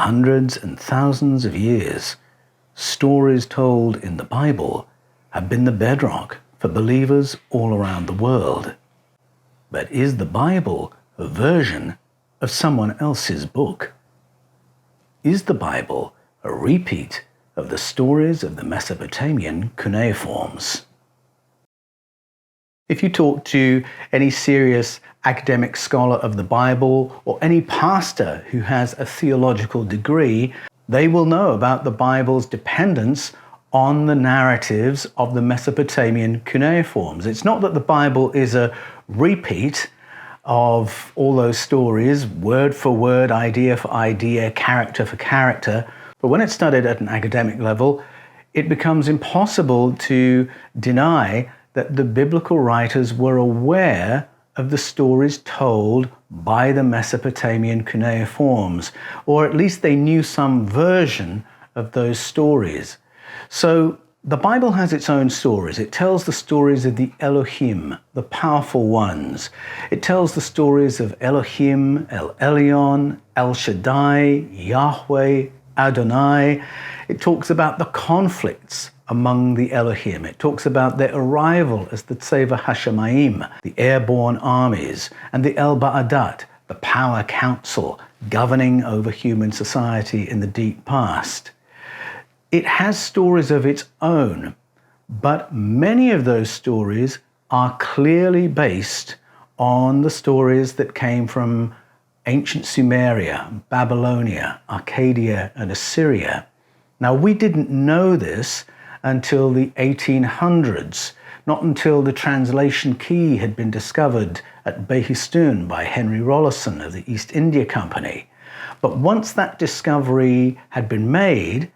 hundreds and thousands of years, stories told in the Bible have been the bedrock for believers all around the world. But is the Bible a version of someone else's book? Is the Bible a repeat of the stories of the Mesopotamian cuneiforms? If you talk to any serious academic scholar of the Bible or any pastor who has a theological degree, they will know about the Bible's dependence on the narratives of the Mesopotamian cuneiforms. It's not that the Bible is a repeat of all those stories, word for word, idea for idea, character for character, but when it's studied at an academic level, it becomes impossible to deny that the biblical writers were aware of the stories told by the Mesopotamian cuneiforms, or at least they knew some version of those stories. So the Bible has its own stories. It tells the stories of the Elohim, the powerful ones. It tells the stories of Elohim, El Elyon, El Shaddai, Yahweh, Adonai. It talks about the conflicts among the Elohim. It talks about their arrival as the Tzeva Hashemayim, the airborne armies, and the El Ba'adat, the power council governing over human society in the deep past. It has stories of its own, but many of those stories are clearly based on the stories that came from ancient Sumeria, Babylonia, Arcadia, and Assyria. Now, we didn't know this until the 1800s, not until the translation key had been discovered at Behistun by Henry Rawlinson of the East India Company. But once that discovery had been made,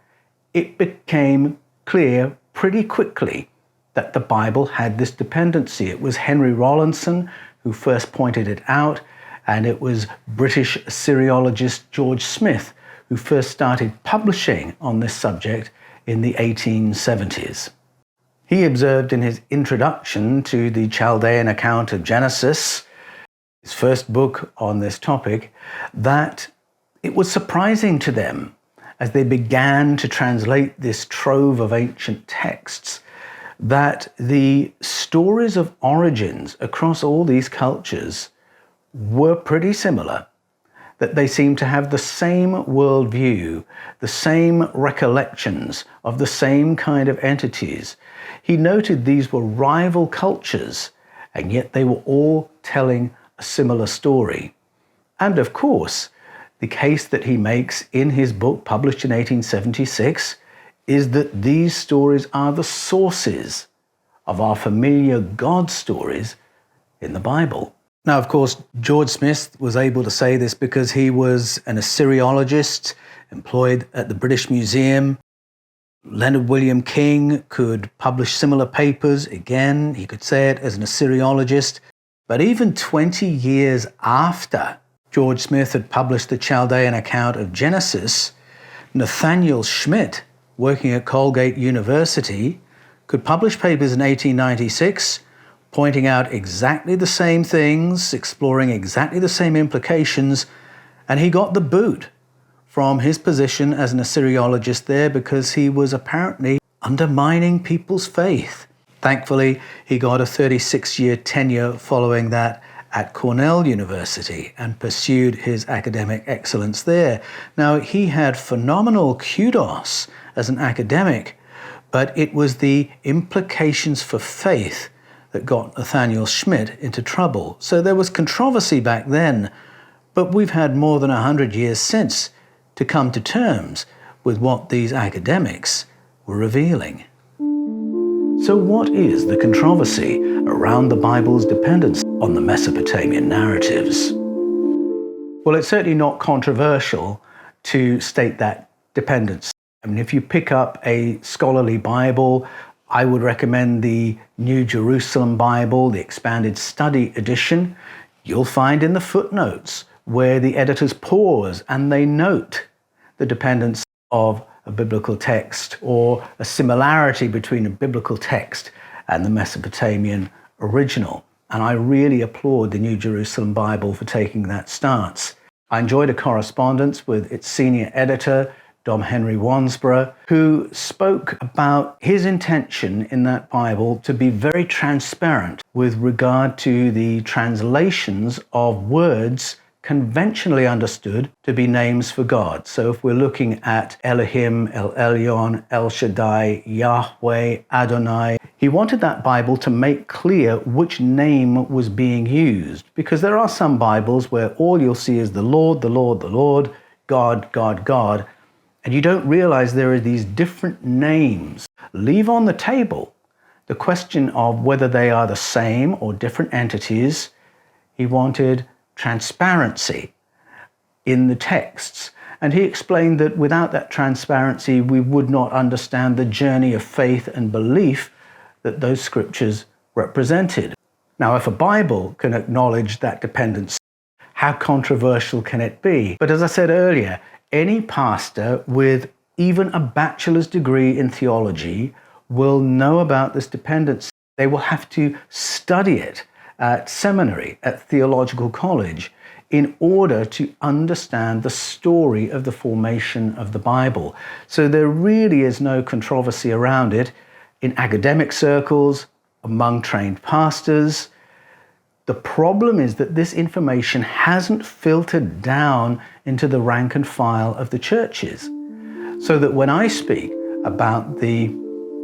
it became clear pretty quickly that the Bible had this dependency. It was Henry Rawlinson who first pointed it out, and it was British Assyriologist George Smith who first started publishing on this subject in the 1870s. He observed in his introduction to the Chaldean account of Genesis, his first book on this topic, that it was surprising to them as they began to translate this trove of ancient texts that the stories of origins across all these cultures were pretty similar, that they seemed to have the same worldview, the same recollections of the same kind of entities. He noted these were rival cultures, and yet they were all telling a similar story. And of course, the case that he makes in his book, published in 1876, is that these stories are the sources of our familiar God stories in the Bible. Now, of course, George Smith was able to say this because he was an Assyriologist employed at the British Museum. Leonard William King could publish similar papers. Again, he could say it as an Assyriologist. But even 20 years after George Smith had published the Chaldean account of Genesis, Nathaniel Schmidt, working at Colgate University, could publish papers in 1896 pointing out exactly the same things, exploring exactly the same implications, and he got the boot from his position as an Assyriologist there because he was apparently undermining people's faith. Thankfully, he got a 36-year tenure following that at Cornell University and pursued his academic excellence there. Now, he had phenomenal kudos as an academic, but it was the implications for faith that got Nathaniel Schmidt into trouble. So there was controversy back then, but we've had more than 100 years since to come to terms with what these academics were revealing. So what is the controversy around the Bible's dependence on the Mesopotamian narratives? Well, it's certainly not controversial to state that dependence. I mean, if you pick up a scholarly Bible, I would recommend the New Jerusalem Bible, the Expanded Study Edition. You'll find in the footnotes where the editors pause and they note the dependence of a biblical text or a similarity between a biblical text and the Mesopotamian original. And I really applaud the New Jerusalem Bible for taking that stance. I enjoyed a correspondence with its senior editor, Dom Henry Wansborough, who spoke about his intention in that Bible to be very transparent with regard to the translations of words conventionally understood to be names for God. So if we're looking at Elohim, El Elyon, El Shaddai, Yahweh, Adonai, he wanted that Bible to make clear which name was being used, because there are some Bibles where all you'll see is the Lord, the Lord, the Lord, God, God, God, and you don't realize there are these different names. Leave on the table the question of whether they are the same or different entities. He wanted transparency in the texts. And he explained that without that transparency, we would not understand the journey of faith and belief that those scriptures represented. Now, if a Bible can acknowledge that dependence, how controversial can it be? But as I said earlier, any pastor with even a bachelor's degree in theology will know about this dependency. They will have to study it at seminary, at theological college, in order to understand the story of the formation of the Bible. So there really is no controversy around it in academic circles, among trained pastors. The problem is that this information hasn't filtered down into the rank and file of the churches. So that when I speak about the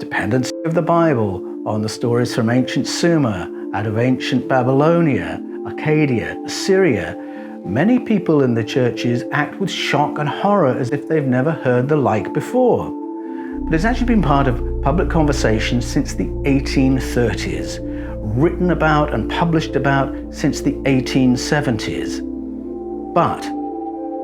dependency of the Bible on the stories from ancient Sumer, out of ancient Babylonia, Arcadia, Assyria, many people in the churches act with shock and horror as if they've never heard the like before. But it's actually been part of public conversation since the 1830s, written about and published about since the 1870s. But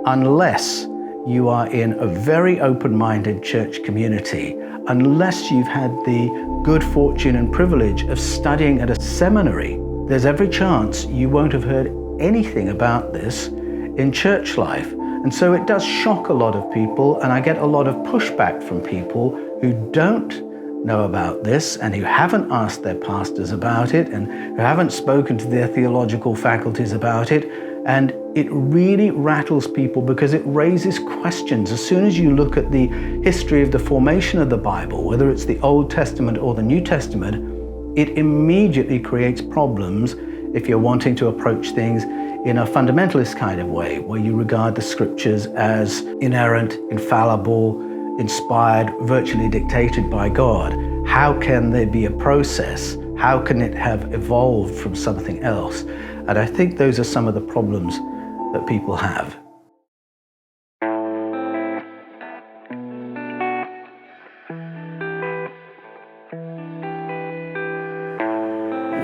unless you are in a very open-minded church community, unless you've had the good fortune and privilege of studying at a seminary, there's every chance you won't have heard anything about this in church life. And so it does shock a lot of people, and I get a lot of pushback from people who don't know about this and who haven't asked their pastors about it and who haven't spoken to their theological faculties about it. And it really rattles people because it raises questions. As soon as you look at the history of the formation of the Bible, whether it's the Old Testament or the New Testament, it immediately creates problems if you're wanting to approach things in a fundamentalist kind of way, where you regard the scriptures as inerrant, infallible, inspired, virtually dictated by God. How can there be a process? How can it have evolved from something else? And I think those are some of the problems that people have.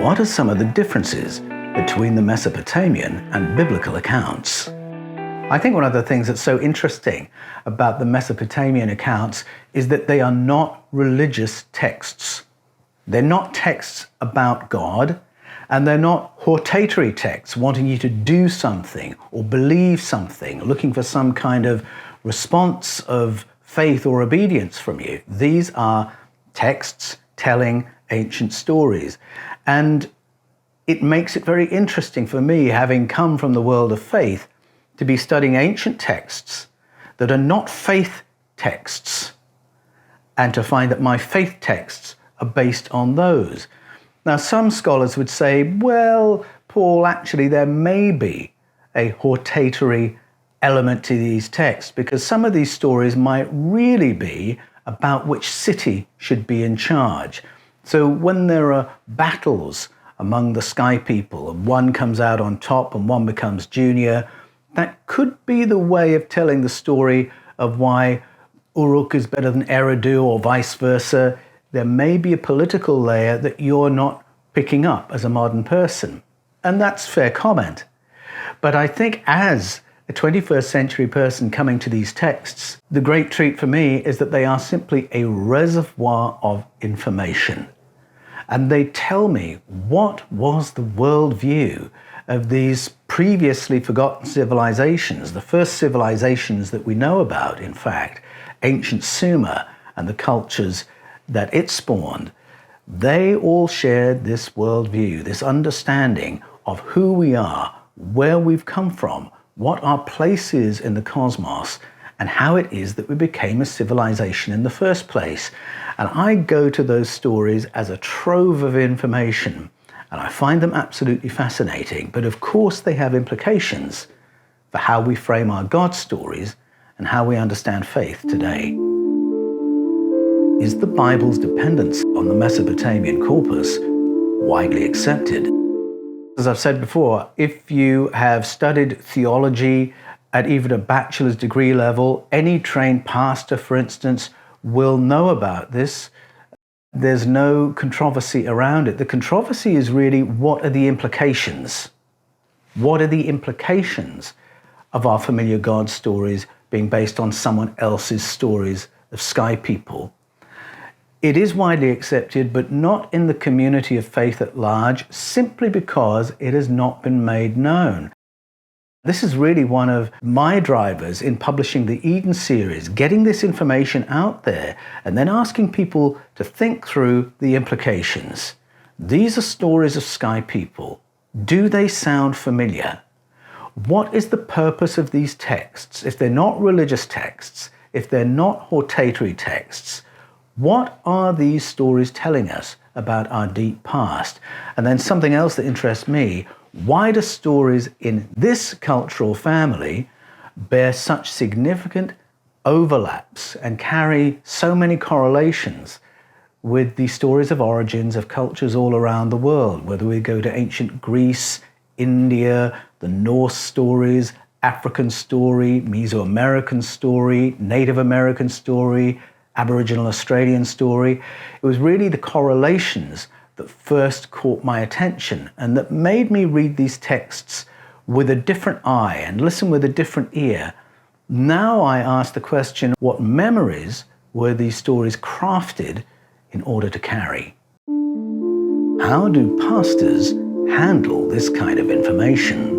What are some of the differences between the Mesopotamian and biblical accounts? I think one of the things that's so interesting about the Mesopotamian accounts is that they are not religious texts. They're not texts about God, and they're not hortatory texts wanting you to do something or believe something, looking for some kind of response of faith or obedience from you. These are texts telling ancient stories. And it makes it very interesting for me, having come from the world of faith, to be studying ancient texts that are not faith texts, and to find that my faith texts are based on those. Now, some scholars would say, well, Paul, actually there may be a hortatory element to these texts, because some of these stories might really be about which city should be in charge. So when there are battles among the sky people, and one comes out on top and one becomes junior, that could be the way of telling the story of why Uruk is better than Eridu, or vice versa. There may be a political layer that you're not picking up as a modern person. And that's fair comment. But I think as a 21st century person coming to these texts, the great treat for me is that they are simply a reservoir of information. And they tell me what was the worldview of these previously forgotten civilizations, the first civilizations that we know about, in fact, ancient Sumer and the cultures that it spawned. They all shared this worldview, this understanding of who we are, where we've come from, what our place is in the cosmos, and how it is that we became a civilization in the first place. And I go to those stories as a trove of information, and I find them absolutely fascinating. But of course they have implications for how we frame our God stories and how we understand faith today. Is the Bible's dependence on the Mesopotamian corpus widely accepted? As I've said before, if you have studied theology at even a bachelor's degree level, any trained pastor, for instance, will know about this. There's no controversy around it. The controversy is really, what are the implications? What are the implications of our familiar God stories being based on someone else's stories of sky people? It is widely accepted, but not in the community of faith at large, simply because it has not been made known. This is really one of my drivers in publishing the Eden series, getting this information out there and then asking people to think through the implications. These are stories of sky people. Do they sound familiar? What is the purpose of these texts? If they're not religious texts, if they're not hortatory texts, what are these stories telling us about our deep past? And then something else that interests me, why do stories in this cultural family bear such significant overlaps and carry so many correlations with the stories of origins of cultures all around the world, whether we go to ancient Greece, India, the Norse stories, African story, Mesoamerican story, Native American story, Aboriginal Australian story. It was really the correlations that first caught my attention and that made me read these texts with a different eye and listen with a different ear. Now I ask the question, what memories were these stories crafted in order to carry? How do pastors handle this kind of information?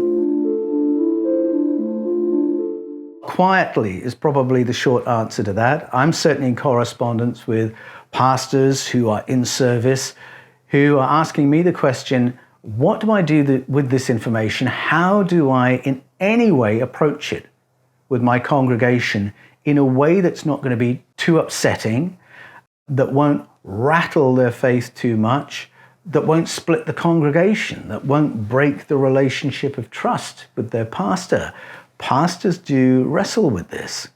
Quietly is probably the short answer to that. I'm certainly in correspondence with pastors who are in service, who are asking me the question, what do I do with this information? How do I in any way approach it with my congregation in a way that's not going to be too upsetting, that won't rattle their faith too much, that won't split the congregation, that won't break the relationship of trust with their pastor? Pastors do wrestle with this.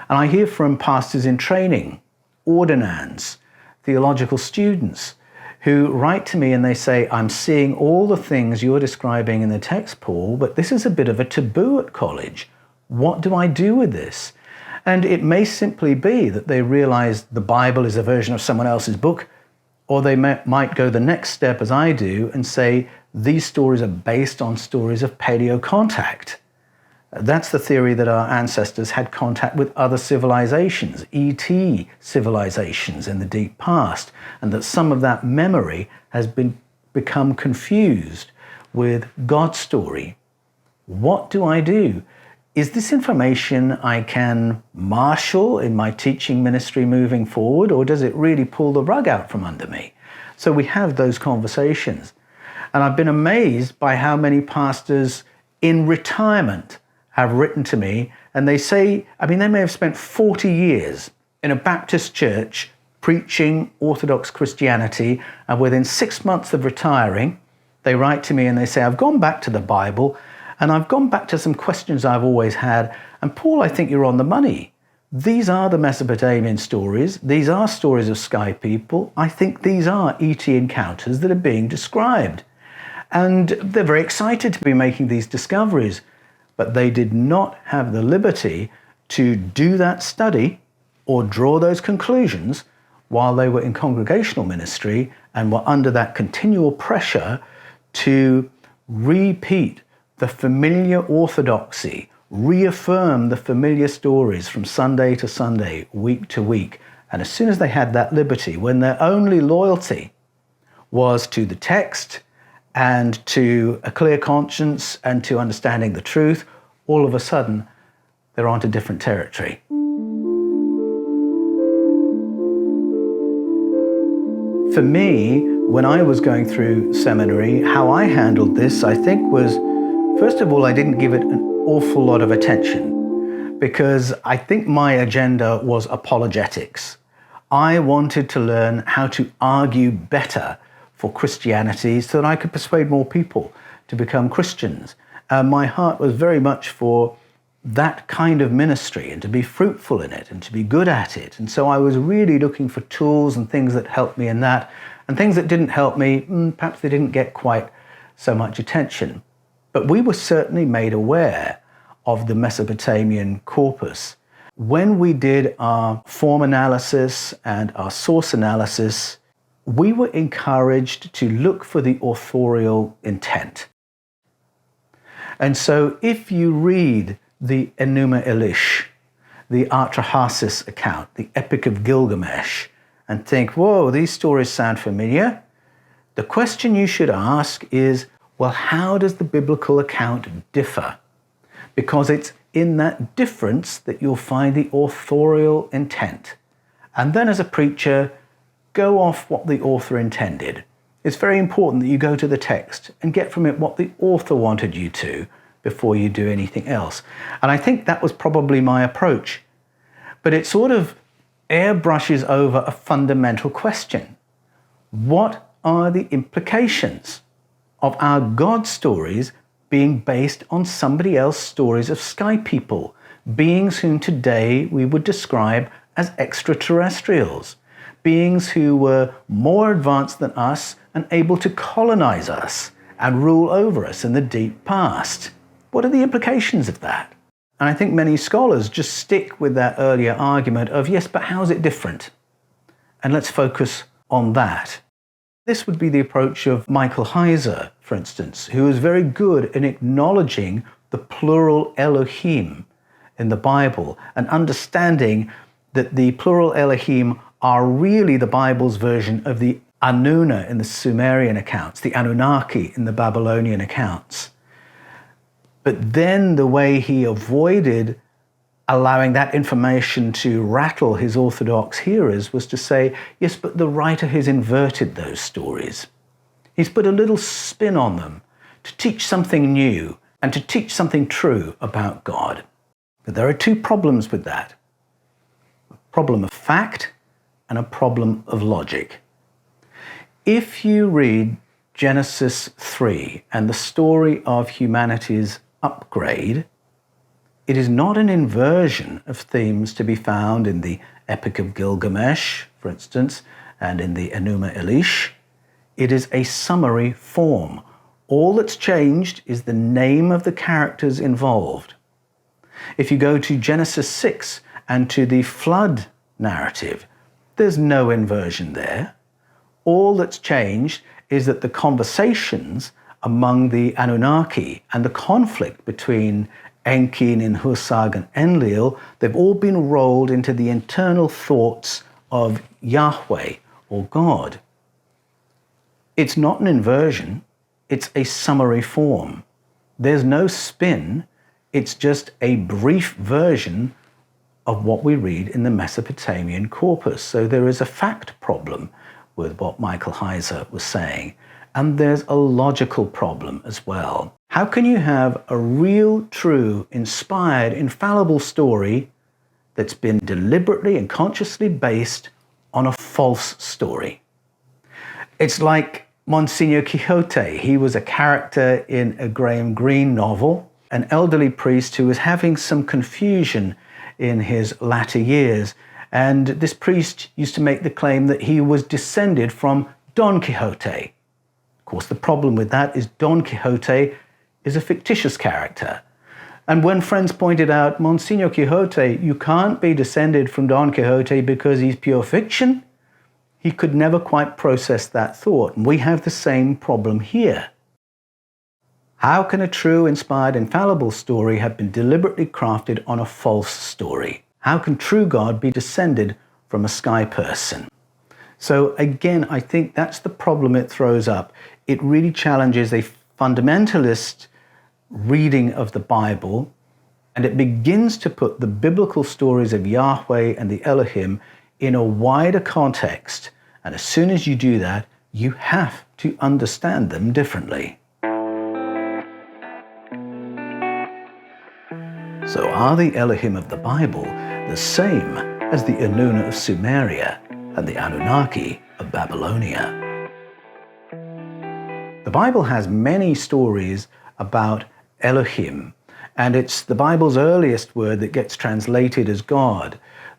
And I hear from pastors in training, ordinands, theological students, who write to me and they say, I'm seeing all the things you're describing in the text, Paul, but this is a bit of a taboo at college. What do I do with this? And it may simply be that they realize the Bible is a version of someone else's book, or they might go the next step, as I do, and say, these stories are based on stories of paleo-contact. That's the theory that our ancestors had contact with other civilizations, ET civilizations in the deep past, and that some of that memory has become confused with God's story. What do I do? Is this information I can marshal in my teaching ministry moving forward, or does it really pull the rug out from under me? So we have those conversations. And I've been amazed by how many pastors in retirement have written to me, and they say, they may have spent 40 years in a Baptist church preaching Orthodox Christianity, and within 6 months of retiring, they write to me and they say, I've gone back to the Bible, and I've gone back to some questions I've always had, and Paul, I think you're on the money. These are the Mesopotamian stories. These are stories of sky people. I think these are ET encounters that are being described. And they're very excited to be making these discoveries. But they did not have the liberty to do that study or draw those conclusions while they were in congregational ministry and were under that continual pressure to repeat the familiar orthodoxy, reaffirm the familiar stories from Sunday to Sunday, week to week. And as soon as they had that liberty, when their only loyalty was to the text and to a clear conscience and to understanding the truth, all of a sudden, they're onto different territory. For me, when I was going through seminary, how I handled this, I think, was, first of all, I didn't give it awful lot of attention because I think my agenda was apologetics. I wanted to learn how to argue better for Christianity so that I could persuade more people to become Christians. My heart was very much for that kind of ministry and to be fruitful in it and to be good at it. And so I was really looking for tools and things that helped me in that. And things that didn't help me, perhaps they didn't get quite so much attention. But we were certainly made aware of the Mesopotamian corpus. When we did our form analysis and our source analysis, we were encouraged to look for the authorial intent. And so if you read the Enuma Elish, the Atrahasis account, the Epic of Gilgamesh, and think, whoa, these stories sound familiar, the question you should ask is, well, how does the biblical account differ? Because it's in that difference that you'll find the authorial intent. And then as a preacher, go off what the author intended. It's very important that you go to the text and get from it what the author wanted you to before you do anything else. And I think that was probably my approach. But it sort of airbrushes over a fundamental question. What are the implications of our God stories being based on somebody else's stories of sky people, beings whom today we would describe as extraterrestrials, beings who were more advanced than us and able to colonize us and rule over us in the deep past? What are the implications of that? And I think many scholars just stick with that earlier argument of, yes, but how's it different? And let's focus on that. This would be the approach of Michael Heiser, for instance, who is very good in acknowledging the plural Elohim in the Bible and understanding that the plural Elohim are really the Bible's version of the Anuna in the Sumerian accounts, the Anunnaki in the Babylonian accounts. But then the way he avoided allowing that information to rattle his Orthodox hearers was to say, yes, but the writer has inverted those stories. He's put a little spin on them to teach something new and to teach something true about God. But there are two problems with that. A problem of fact and a problem of logic. If you read Genesis 3 and the story of humanity's upgrade, it is not an inversion of themes to be found in the Epic of Gilgamesh, for instance, and in the Enuma Elish. It is a summary form. All that's changed is the name of the characters involved. If you go to Genesis 6 and to the flood narrative, there's no inversion there. All that's changed is that the conversations among the Anunnaki and the conflict between Enki, Ninhursag, and Enlil, they've all been rolled into the internal thoughts of Yahweh or God. It's not an inversion, it's a summary form. There's no spin, it's just a brief version of what we read in the Mesopotamian corpus. So there is a fact problem with what Michael Heiser was saying. And there's a logical problem as well. How can you have a real, true, inspired, infallible story that's been deliberately and consciously based on a false story? It's like Monsignor Quixote. He was a character in a Graham Greene novel, an elderly priest who was having some confusion in his latter years. And this priest used to make the claim that he was descended from Don Quixote. Of course, the problem with that is Don Quixote is a fictitious character. And when friends pointed out, Monsignor Quixote, you can't be descended from Don Quixote because he's pure fiction, he could never quite process that thought. And we have the same problem here. How can a true, inspired, infallible story have been deliberately crafted on a false story? How can true God be descended from a sky person? So again, I think that's the problem it throws up. It really challenges a fundamentalist reading of the Bible, and it begins to put the biblical stories of Yahweh and the Elohim in a wider context. And as soon as you do that, you have to understand them differently. So are the Elohim of the Bible the same as the Enuna of Sumeria and the Anunnaki of Babylonia? The Bible has many stories about Elohim, and it's the Bible's earliest word that gets translated as God.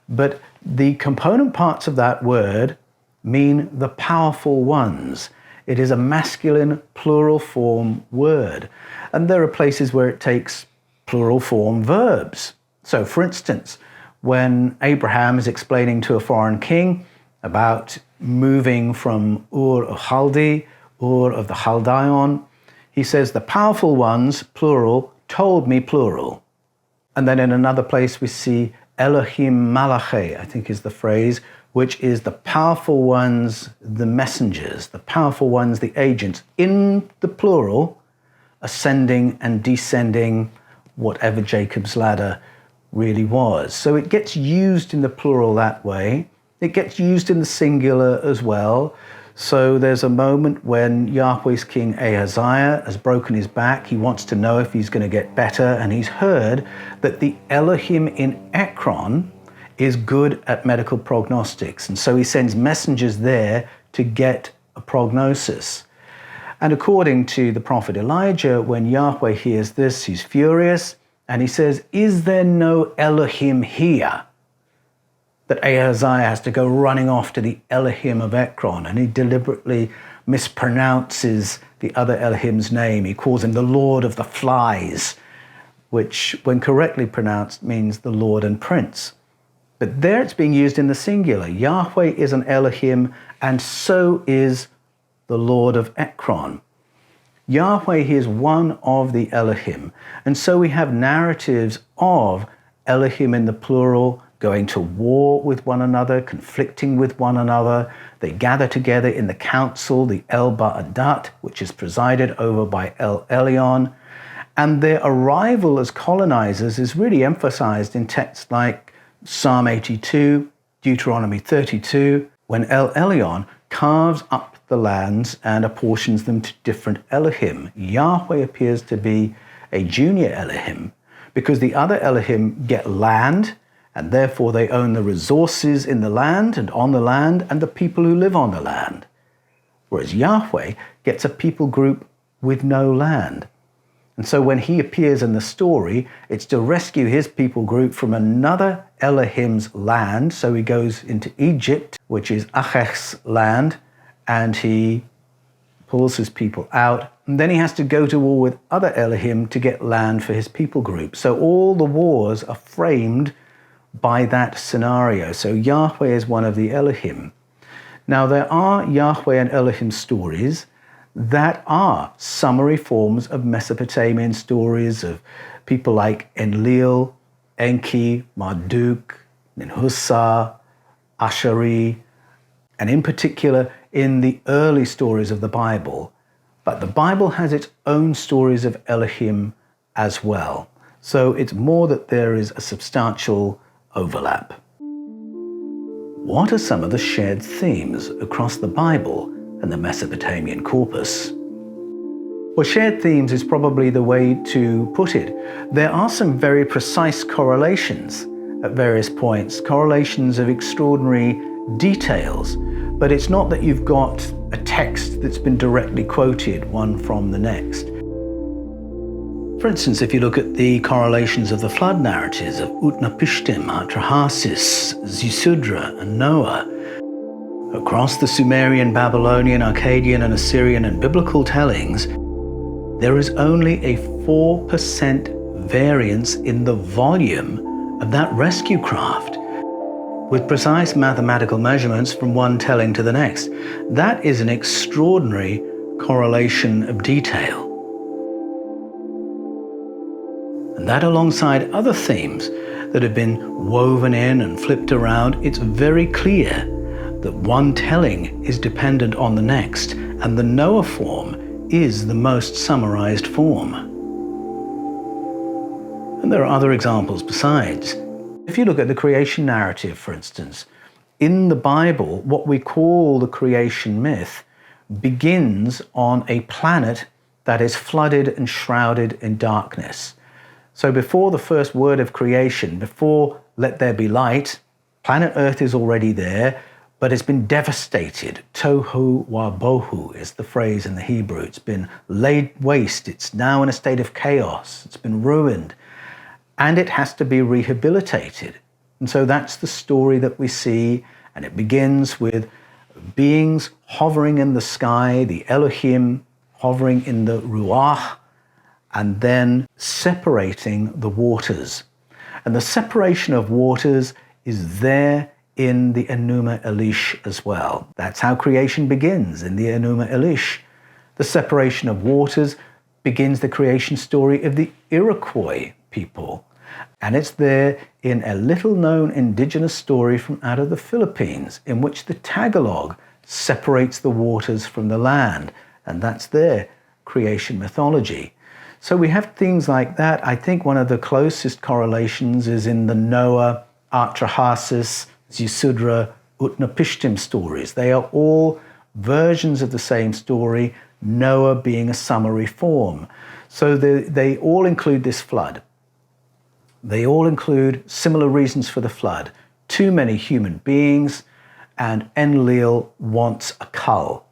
But the component parts of that word mean the powerful ones. It is a masculine plural form word. And there are places where it takes plural form verbs. So for instance, when Abraham is explaining to a foreign king about moving from Ur of Chaldee, Ur of the Chaldean, he says the powerful ones, plural, told me, plural. And then in another place we see Elohim Malachi, I think is the phrase, which is the powerful ones, the messengers, the powerful ones, the agents, in the plural, ascending and descending, whatever Jacob's ladder really was. So it gets used in the plural that way. It gets used in the singular as well. So there's a moment when Yahweh's king Ahaziah has broken his back. He wants to know if he's going to get better, and he's heard that the Elohim in Ekron is good at medical prognostics. And so he sends messengers there to get a prognosis. And according to the prophet Elijah, when Yahweh hears this, he's furious, and he says, "Is there no Elohim here?" That Ahaziah has to go running off to the Elohim of Ekron, and he deliberately mispronounces the other Elohim's name. He calls him the Lord of the Flies, which, when correctly pronounced, means the Lord and Prince. But there it's being used in the singular. Yahweh is an Elohim, and so is the Lord of Ekron. Yahweh is one of the Elohim. And so we have narratives of Elohim in the plural, going to war with one another, conflicting with one another. They gather together in the council, the El Ba'adat, which is presided over by El Elyon. And their arrival as colonizers is really emphasized in texts like Psalm 82, Deuteronomy 32, when El Elyon carves up the lands and apportions them to different Elohim. Yahweh appears to be a junior Elohim because the other Elohim get land, and therefore they own the resources in the land and on the land and the people who live on the land. Whereas Yahweh gets a people group with no land. And so when he appears in the story, it's to rescue his people group from another Elohim's land. So he goes into Egypt, which is Achech's land, and he pulls his people out. And then he has to go to war with other Elohim to get land for his people group. So all the wars are framed by that scenario. So Yahweh is one of the Elohim. Now there are Yahweh and Elohim stories that are summary forms of Mesopotamian stories of people like Enlil, Enki, Marduk, Ninhussar, Asheri, and in particular in the early stories of the Bible. But the Bible has its own stories of Elohim as well. So it's more that there is a substantial overlap. What are some of the shared themes across the Bible and the Mesopotamian corpus? Well, shared themes is probably the way to put it. There are some very precise correlations at various points, correlations of extraordinary details, but it's not that you've got a text that's been directly quoted one from the next. For instance, if you look at the correlations of the flood narratives of Utnapishtim, Atrahasis, Zisudra, and Noah, across the Sumerian, Babylonian, Akkadian, and Assyrian and biblical tellings, there is only a 4% variance in the volume of that rescue craft, with precise mathematical measurements from one telling to the next. That is an extraordinary correlation of detail. And that, alongside other themes that have been woven in and flipped around, it's very clear that one telling is dependent on the next, and the Noah form is the most summarized form. And there are other examples besides. If you look at the creation narrative, for instance, in the Bible, what we call the creation myth begins on a planet that is flooded and shrouded in darkness. So before the first word of creation, before let there be light, planet Earth is already there, but it's been devastated. Tohu wa bohu is the phrase in the Hebrew. It's been laid waste. It's now in a state of chaos. It's been ruined. And it has to be rehabilitated. And so that's the story that we see. And it begins with beings hovering in the sky, the Elohim hovering in the Ruach, and then separating the waters. And the separation of waters is there in the Enuma Elish as well. That's how creation begins, in the Enuma Elish. The separation of waters begins the creation story of the Iroquois people. And it's there in a little-known indigenous story from out of the Philippines, in which the Tagalog separates the waters from the land. And that's their creation mythology. So we have things like that. I think one of the closest correlations is in the Noah, Atrahasis, Zisudra, Utnapishtim stories. They are all versions of the same story, Noah being a summary form. So they all include this flood. They all include similar reasons for the flood. Too many human beings, and Enlil wants a cull,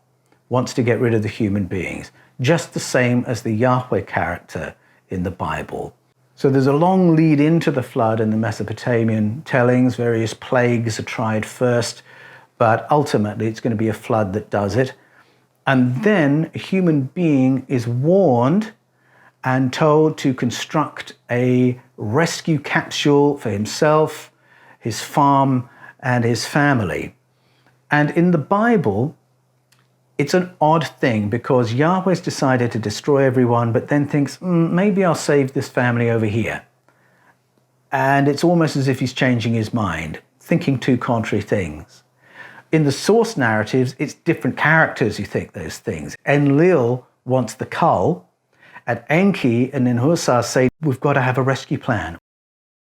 wants to get rid of the human beings, just the same as the Yahweh character in the Bible. So there's a long lead into the flood in the Mesopotamian tellings. Various plagues are tried first, but ultimately it's going to be a flood that does it. And then a human being is warned and told to construct a rescue capsule for himself, his farm, and his family. And in the Bible, it's an odd thing because Yahweh's decided to destroy everyone, but then thinks, maybe I'll save this family over here. And it's almost as if he's changing his mind, thinking two contrary things. In the source narratives, it's different characters who think those things. Enlil wants the cull, and Enki and Ninhursag say, we've got to have a rescue plan.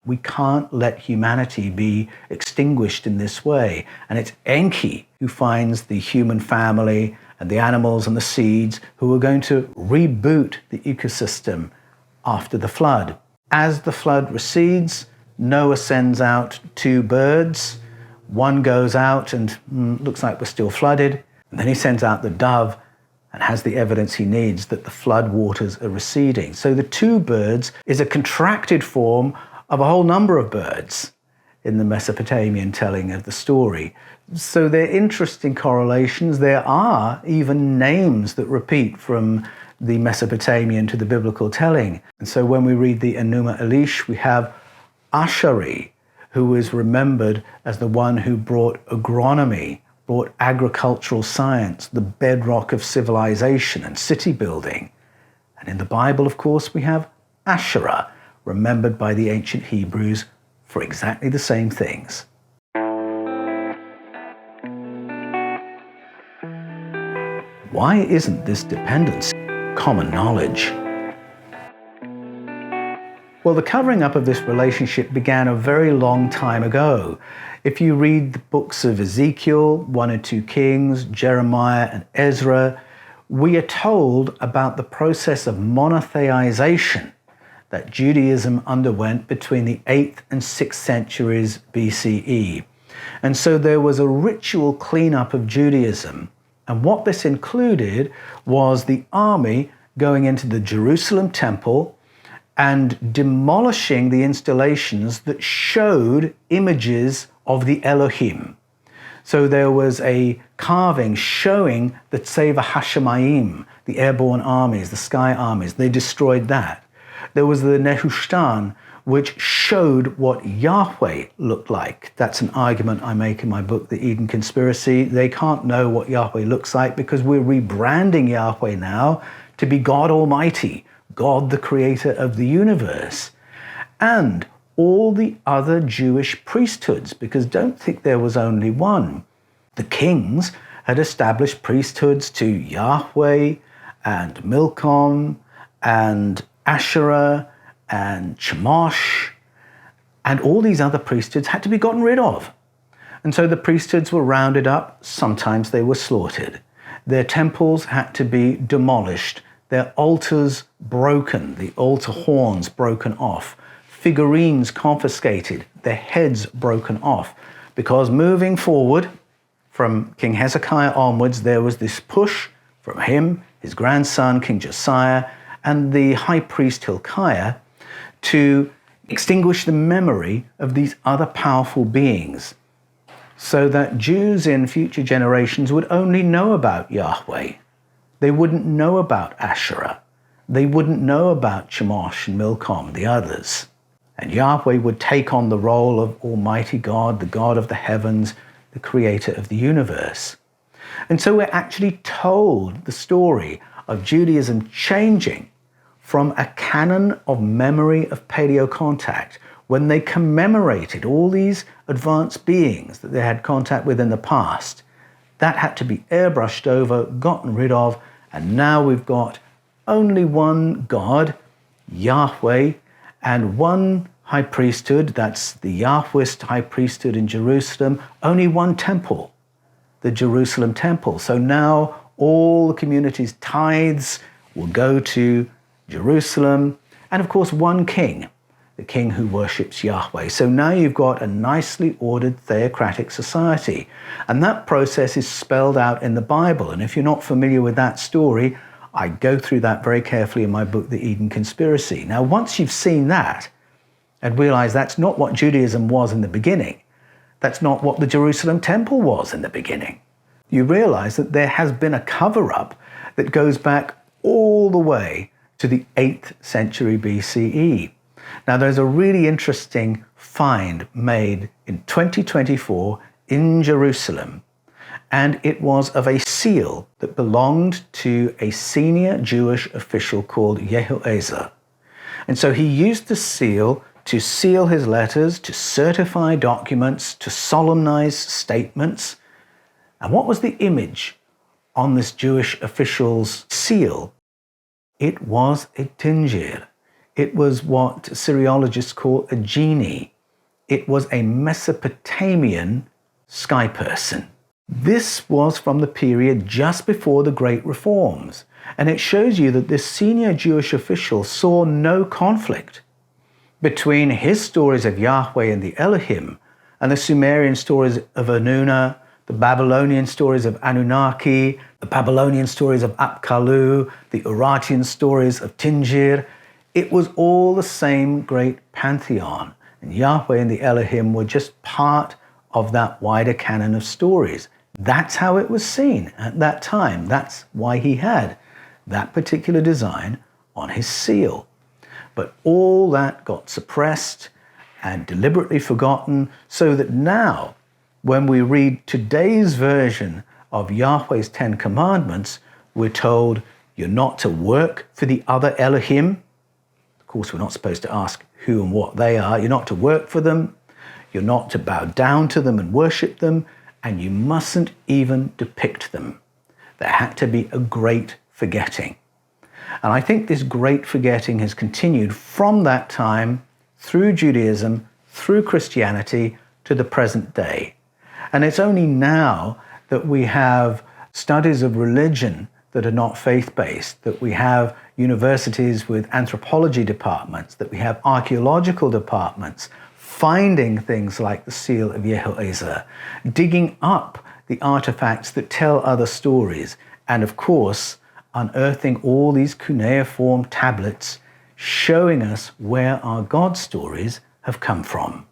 We can't let humanity be extinguished in this way. And it's Enki who finds the human family and the animals and the seeds who are going to reboot the ecosystem after the flood. As the flood recedes, Noah sends out 2 birds. One goes out and looks like we're still flooded. And then he sends out the dove and has the evidence he needs that the flood waters are receding. So the 2 birds is a contracted form of a whole number of birds in the Mesopotamian telling of the story. So they're interesting correlations. There are even names that repeat from the Mesopotamian to the biblical telling. And so when we read the Enuma Elish, we have Ashari, who is remembered as the one who brought agronomy, brought agricultural science, the bedrock of civilization and city building. And in the Bible, of course, we have Asherah, remembered by the ancient Hebrews for exactly the same things. Why isn't this dependence common knowledge? Well, the covering up of this relationship began a very long time ago. If you read the books of Ezekiel, 1 and 2 Kings, Jeremiah and Ezra, we are told about the process of monotheization that Judaism underwent between the 8th and 6th centuries BCE. And so there was a ritual cleanup of Judaism. And what this included was the army going into the Jerusalem temple and demolishing the installations that showed images of the Elohim. So there was a carving showing the Tseva Hashemayim, the airborne armies, the sky armies. They destroyed that. There was the Nehushtan, which showed what Yahweh looked like. That's an argument I make in my book, The Eden Conspiracy. They can't know what Yahweh looks like because we're rebranding Yahweh now to be God Almighty, God the creator of the universe. And all the other Jewish priesthoods, because don't think there was only one. The kings had established priesthoods to Yahweh and Milcom and Asherah and Chemosh, and all these other priesthoods had to be gotten rid of. And so the priesthoods were rounded up, sometimes they were slaughtered. Their temples had to be demolished, their altars broken, the altar horns broken off, figurines confiscated, their heads broken off. Because moving forward from King Hezekiah onwards, there was this push from him, his grandson, King Josiah, and the high priest Hilkiah to extinguish the memory of these other powerful beings, so that Jews in future generations would only know about Yahweh. They wouldn't know about Asherah. They wouldn't know about Chemosh and Milcom, the others. And Yahweh would take on the role of Almighty God, the God of the heavens, the creator of the universe. And so we're actually told the story of Judaism changing from a canon of memory of paleo-contact, when they commemorated all these advanced beings that they had contact with in the past. That had to be airbrushed over, gotten rid of, and now we've got only one God, Yahweh, and one high priesthood, that's the Yahwist high priesthood in Jerusalem, only one temple, the Jerusalem temple. So now all the community's tithes will go to Jerusalem, and of course one king, the king who worships Yahweh. So now you've got a nicely ordered theocratic society. And that process is spelled out in the Bible. And if you're not familiar with that story, I go through that very carefully in my book, The Eden Conspiracy. Now, once you've seen that and realize that's not what Judaism was in the beginning, that's not what the Jerusalem temple was in the beginning, you realize that there has been a cover-up that goes back all the way to the 8th century BCE. Now, there's a really interesting find made in 2024 in Jerusalem, and it was of a seal that belonged to a senior Jewish official called Yehoezer. And so he used the seal to seal his letters, to certify documents, to solemnize statements. And what was the image on this Jewish official's seal? It was a tingir. It was what Assyriologists call a genie. It was a Mesopotamian sky person. This was from the period just before the Great Reforms. And it shows you that this senior Jewish official saw no conflict between his stories of Yahweh and the Elohim and the Sumerian stories of Anuna, the Babylonian stories of Anunnaki, the Babylonian stories of Apkallu, the Urartian stories of Tingir. It was all the same great pantheon, and Yahweh and the Elohim were just part of that wider canon of stories. That's how it was seen at that time. That's why he had that particular design on his seal. But all that got suppressed and deliberately forgotten, so that now, when we read today's version of Yahweh's 10 Commandments, we're told you're not to work for the other Elohim. Of course, we're not supposed to ask who and what they are. You're not to work for them. You're not to bow down to them and worship them. And you mustn't even depict them. There had to be a great forgetting. And I think this great forgetting has continued from that time through Judaism, through Christianity, to the present day. And it's only now that we have studies of religion that are not faith-based, that we have universities with anthropology departments, that we have archeological departments finding things like the seal of Yehoezer, digging up the artifacts that tell other stories, and of course, unearthing all these cuneiform tablets showing us where our God stories have come from.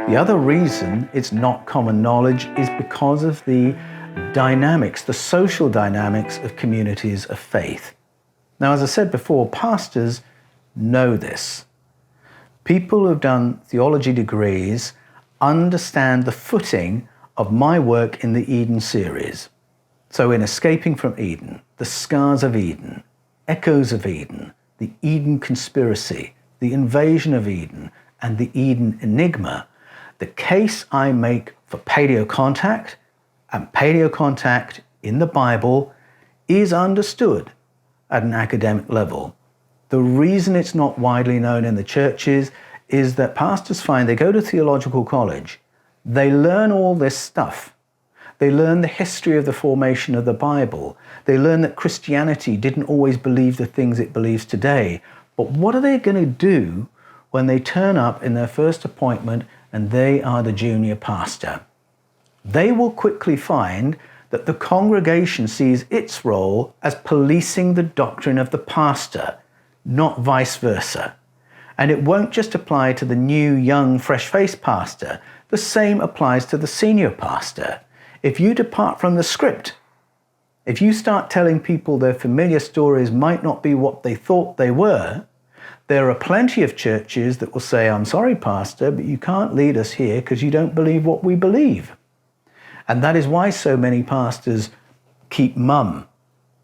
The other reason it's not common knowledge is because of the dynamics, the social dynamics of communities of faith. Now, as I said before, pastors know this. People who've done theology degrees understand the footing of my work in the Eden series. So in Escaping from Eden, The Scars of Eden, Echoes of Eden, The Eden Conspiracy, The Invasion of Eden, and The Eden Enigma, the case I make for paleo-contact and paleo-contact in the Bible is understood at an academic level. The reason it's not widely known in the churches is that pastors find they go to theological college, They learn all this stuff. They learn the history of the formation of the Bible. They learn that Christianity didn't always believe the things it believes today. But what are they going to do when they turn up in their first appointment and they are the junior pastor? They will quickly find that the congregation sees its role as policing the doctrine of the pastor, not vice versa. And it won't just apply to the new, young, fresh-faced pastor. The same applies to the senior pastor. If you depart from the script, if you start telling people their familiar stories might not be what they thought they were, there are plenty of churches that will say, I'm sorry, pastor, but you can't lead us here because you don't believe what we believe. And that is why so many pastors keep mum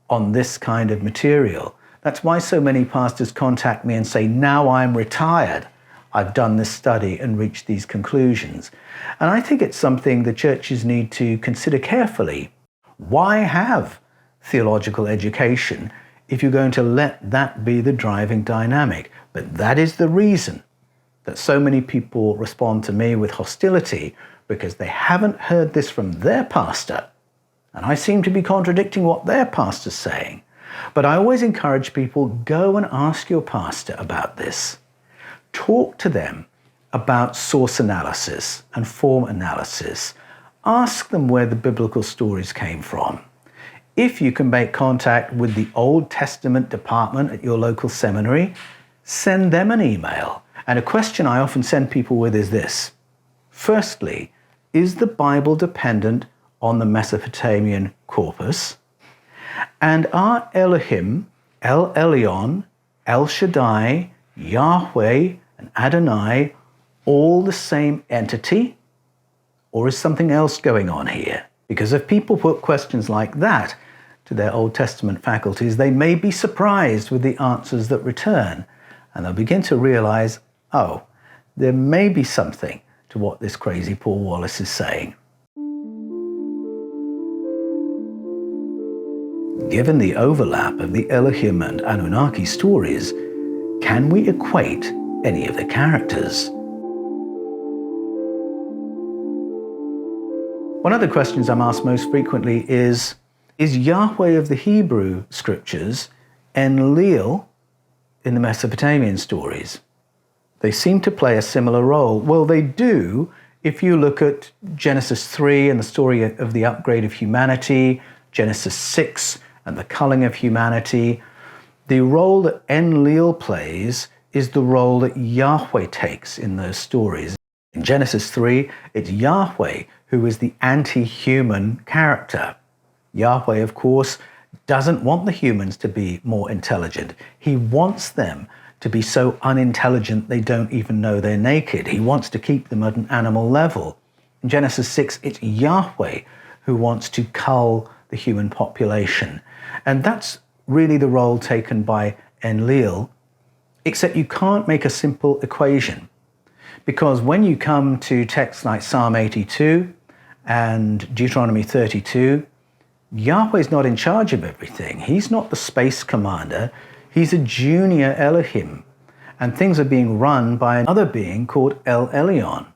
on this kind of material. That's why so many pastors contact me and say, now I'm retired. I've done this study and reached these conclusions. And I think it's something the churches need to consider carefully. Why have theological education if you're going to let that be the driving dynamic? But that is the reason that so many people respond to me with hostility, because they haven't heard this from their pastor. And I seem to be contradicting what their pastor's saying. But I always encourage people, go and ask your pastor about this. Talk to them about source analysis and form analysis. Ask them where the biblical stories came from. If you can make contact with the Old Testament department at your local seminary, send them an email. And a question I often send people with is this. Firstly, is the Bible dependent on the Mesopotamian corpus? And are Elohim, El Elyon, El Shaddai, Yahweh, and Adonai all the same entity? Or is something else going on here? Because if people put questions like that to their Old Testament faculties, they may be surprised with the answers that return. And they'll begin to realize, oh, there may be something to what this crazy Paul Wallis is saying. Given the overlap of the Elohim and Anunnaki stories, can we equate any of the characters? One of the questions I'm asked most frequently is Yahweh of the Hebrew scriptures Enlil in the Mesopotamian stories? They seem to play a similar role. Well, they do if you look at Genesis 3 and the story of the upgrade of humanity, Genesis 6 and the culling of humanity. The role that Enlil plays is the role that Yahweh takes in those stories. In Genesis 3, it's Yahweh who is the anti-human character. Yahweh, of course, doesn't want the humans to be more intelligent. He wants them to be so unintelligent they don't even know they're naked. He wants to keep them at an animal level. In Genesis 6, it's Yahweh who wants to cull the human population. And that's really the role taken by Enlil, except you can't make a simple equation. Because when you come to texts like Psalm 82 and Deuteronomy 32, Yahweh's not in charge of everything. He's not the space commander. He's a junior Elohim. And things are being run by another being called El Elyon.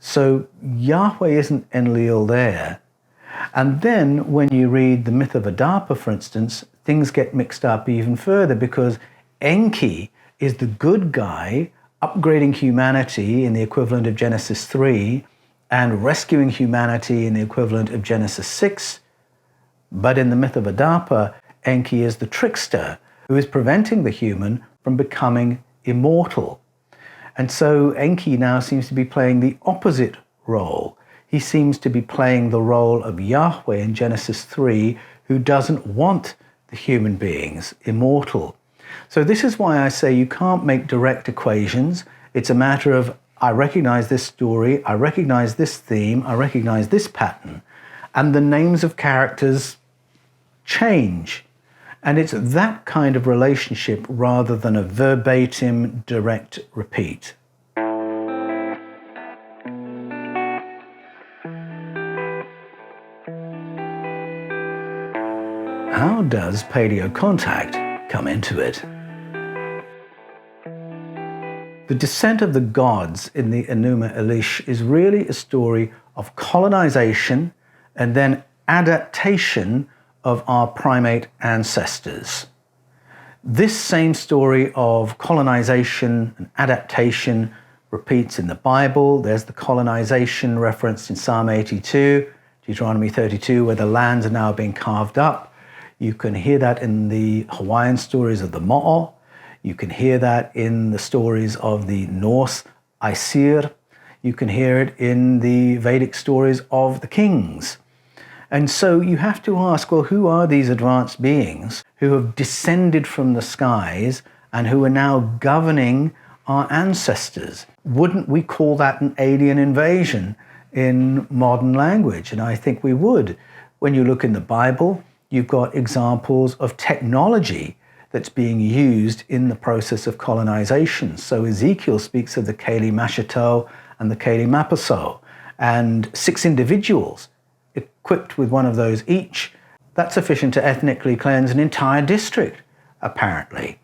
So Yahweh isn't Enlil there. And then when you read the myth of Adapa, for instance, things get mixed up even further, because Enki is the good guy upgrading humanity in the equivalent of Genesis 3 and rescuing humanity in the equivalent of Genesis 6. But in the myth of Adapa, Enki is the trickster who is preventing the human from becoming immortal. And so Enki now seems to be playing the opposite role. He seems to be playing the role of Yahweh in Genesis 3, who doesn't want the human beings immortal. So this is why I say you can't make direct equations. It's a matter of, I recognize this story, I recognize this theme, I recognize this pattern, and the names of characters change. And it's that kind of relationship rather than a verbatim direct repeat. How does paleocontact come into it? The descent of the gods in the Enuma Elish is really a story of colonization and then adaptation of our primate ancestors. This same story of colonization and adaptation repeats in the Bible. There's the colonization referenced in Psalm 82, Deuteronomy 32, where the lands are now being carved up. You can hear that in the Hawaiian stories of the Mo'o. You can hear that in the stories of the Norse Aesir. You can hear it in the Vedic stories of the kings. And so you have to ask, well, who are these advanced beings who have descended from the skies and who are now governing our ancestors? Wouldn't we call that an alien invasion in modern language? And I think we would. When you look in the Bible, you've got examples of technology that's being used in the process of colonization. So Ezekiel speaks of the Keli Mashato and the Keli Mapaso, and 6 individuals equipped with one of those each. That's sufficient to ethnically cleanse an entire district, apparently.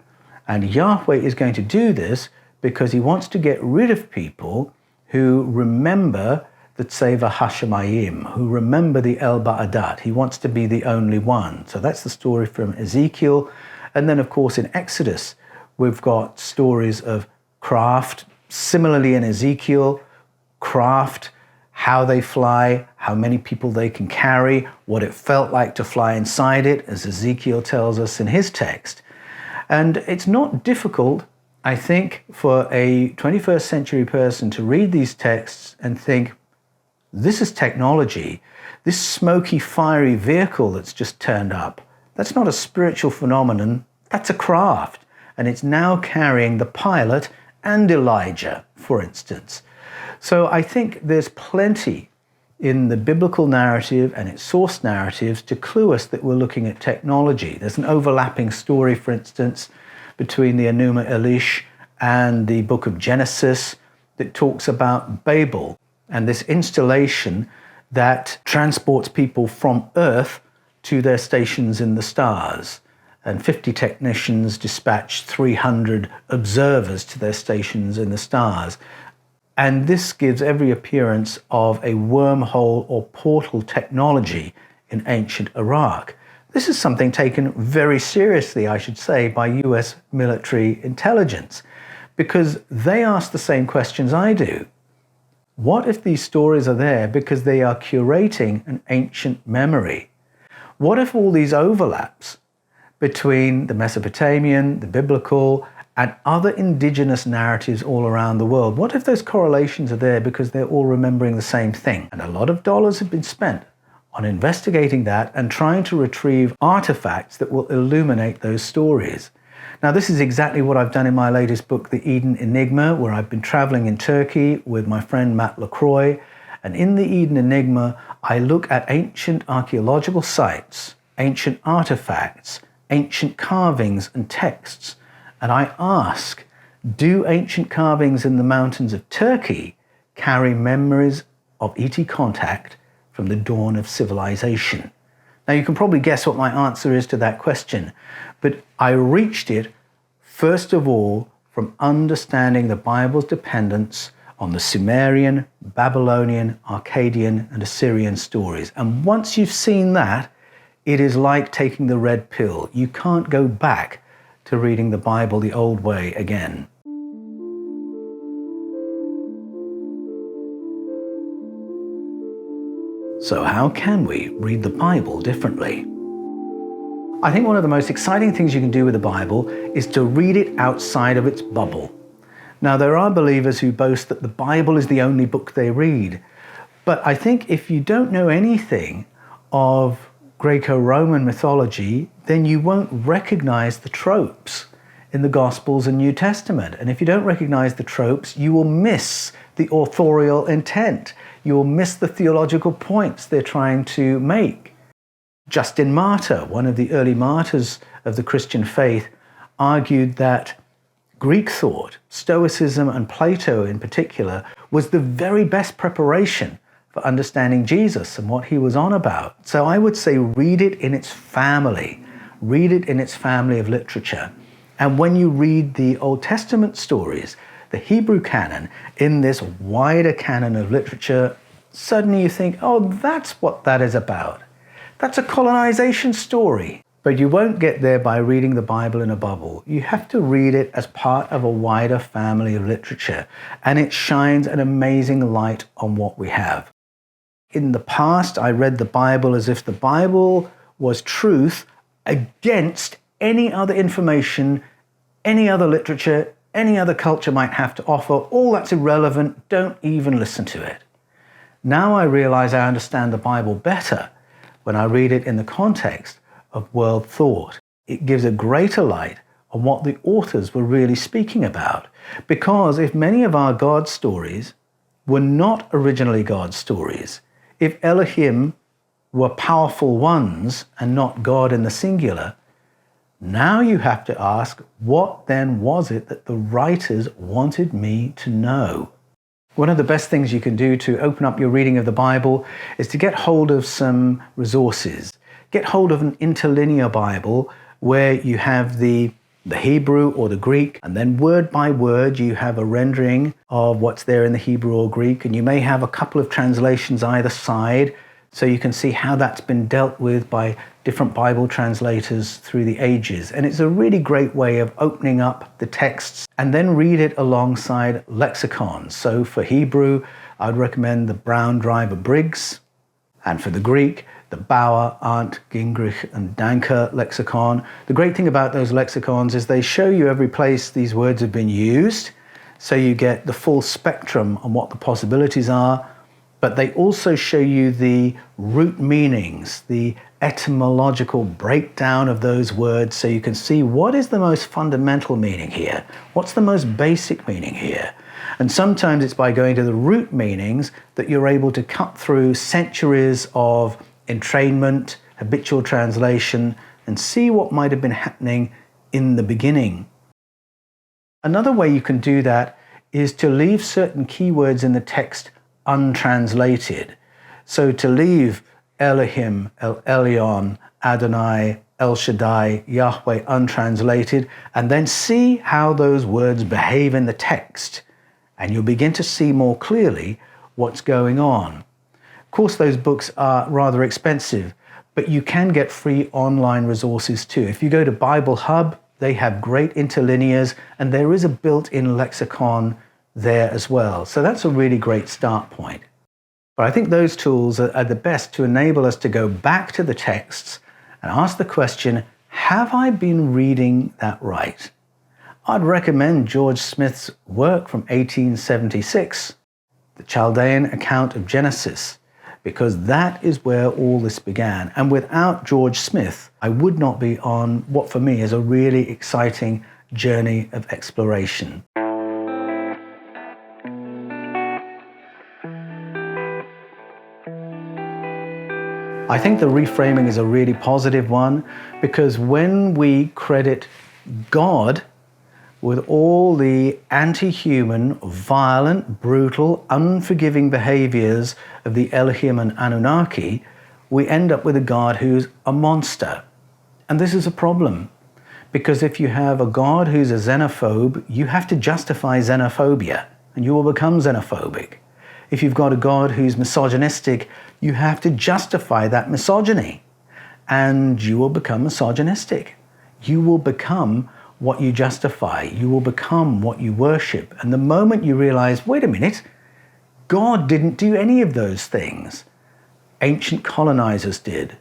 And Yahweh is going to do this because he wants to get rid of people who remember the Tseva Hashemayim, who remember the El Ba'adat. He wants to be the only one. So that's the story from Ezekiel. And then, of course, in Exodus, we've got stories of craft. Similarly in Ezekiel, craft, how they fly, how many people they can carry, what it felt like to fly inside it, as Ezekiel tells us in his text. And it's not difficult, I think, for a 21st century person to read these texts and think, this is technology. This smoky, fiery vehicle that's just turned up, that's not a spiritual phenomenon, that's a craft. And it's now carrying the pilot and Elijah, for instance. So I think there's plenty in the biblical narrative and its source narratives to clue us that we're looking at technology. There's an overlapping story, for instance, between the Enuma Elish and the book of Genesis that talks about Babel and this installation that transports people from Earth to their stations in the stars. And 50 technicians dispatch 300 observers to their stations in the stars. And this gives every appearance of a wormhole or portal technology in ancient Iraq. This is something taken very seriously, I should say, by US military intelligence, because they ask the same questions I do. What if these stories are there because they are curating an ancient memory? What if all these overlaps between the Mesopotamian, the biblical, and other indigenous narratives all around the world, what if those correlations are there because they're all remembering the same thing? And a lot of dollars have been spent on investigating that and trying to retrieve artifacts that will illuminate those stories. Now, this is exactly what I've done in my latest book, The Eden Enigma, where I've been traveling in Turkey with my friend Matt LaCroix. And in The Eden Enigma, I look at ancient archaeological sites, ancient artifacts, ancient carvings and texts. And I ask, do ancient carvings in the mountains of Turkey carry memories of ET contact from the dawn of civilization? Now, you can probably guess what my answer is to that question, but I reached it, first of all, from understanding the Bible's dependence on the Sumerian, Babylonian, Akkadian, and Assyrian stories. And once you've seen that, it is like taking the red pill. You can't go back to reading the Bible the old way again. So how can we read the Bible differently? I think one of the most exciting things you can do with the Bible is to read it outside of its bubble. Now, there are believers who boast that the Bible is the only book they read. But I think if you don't know anything of Greco-Roman mythology, then you won't recognize the tropes in the Gospels and New Testament. And if you don't recognize the tropes, you will miss the authorial intent. You will miss the theological points they're trying to make. Justin Martyr, one of the early martyrs of the Christian faith, argued that Greek thought, Stoicism and Plato in particular, was the very best preparation for understanding Jesus and what he was on about. So I would say read it in its family. Read it in its family of literature. And when you read the Old Testament stories, the Hebrew canon in this wider canon of literature, suddenly you think, oh, that's what that is about. That's a colonization story. But you won't get there by reading the Bible in a bubble. You have to read it as part of a wider family of literature, and it shines an amazing light on what we have. In the past, I read the Bible as if the Bible was truth against any other information, any other literature, any other culture might have to offer. All that's irrelevant, don't even listen to it. Now I realize I understand the Bible better when I read it in the context of world thought. It gives a greater light on what the authors were really speaking about. Because if many of our God stories were not originally God stories, if Elohim were powerful ones and not God in the singular, now you have to ask, what then was it that the writers wanted me to know? One of the best things you can do to open up your reading of the Bible is to get hold of some resources. Get hold of an interlinear Bible where you have the Hebrew or the Greek, and then word by word you have a rendering of what's there in the Hebrew or Greek, and you may have a couple of translations either side so you can see how that's been dealt with by different Bible translators through the ages. And it's a really great way of opening up the texts and then read it alongside lexicons. So for Hebrew, I'd recommend the Brown Driver Briggs, and for the Greek, the Bauer, Arndt, Gingrich, and Danker lexicon. The great thing about those lexicons is they show you every place these words have been used, so you get the full spectrum on what the possibilities are, but they also show you the root meanings, the etymological breakdown of those words, so you can see what is the most fundamental meaning here, what's the most basic meaning here. And sometimes it's by going to the root meanings that you're able to cut through centuries of entrainment, habitual translation, and see what might have been happening in the beginning. Another way you can do that is to leave certain keywords in the text untranslated. So to leave Elohim, El Elyon, Adonai, El Shaddai, Yahweh untranslated, and then see how those words behave in the text. And you'll begin to see more clearly what's going on. Of course, those books are rather expensive, but you can get free online resources too. If you go to Bible Hub, they have great interlinears, and there is a built-in lexicon there as well. So that's a really great start point. But I think those tools are the best to enable us to go back to the texts and ask the question, have I been reading that right? I'd recommend George Smith's work from 1876, The Chaldean Account of Genesis, because that is where all this began. And without George Smith, I would not be on what for me is a really exciting journey of exploration. I think the reframing is a really positive one, because when we credit God with all the anti-human, violent, brutal, unforgiving behaviors of the Elohim and Anunnaki, we end up with a God who's a monster. And this is a problem, because if you have a God who's a xenophobe, you have to justify xenophobia, and you will become xenophobic. If you've got a God who's misogynistic, you have to justify that misogyny, and you will become misogynistic. You will become what you justify. You will become what you worship. And the moment you realize, wait a minute, God didn't do any of those things. Ancient colonizers did.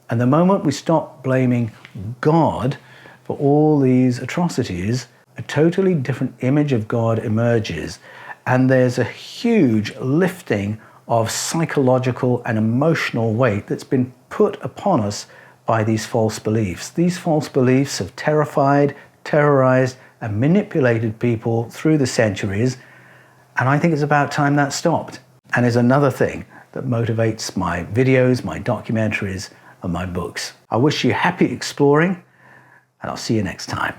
And the moment we stop blaming God for all these atrocities, a totally different image of God emerges. And there's a huge lifting of psychological and emotional weight that's been put upon us by these false beliefs. These false beliefs have terrified, terrorized, and manipulated people through the centuries. And I think it's about time that stopped. And is another thing that motivates my videos, my documentaries, and my books. I wish you happy exploring, and I'll see you next time.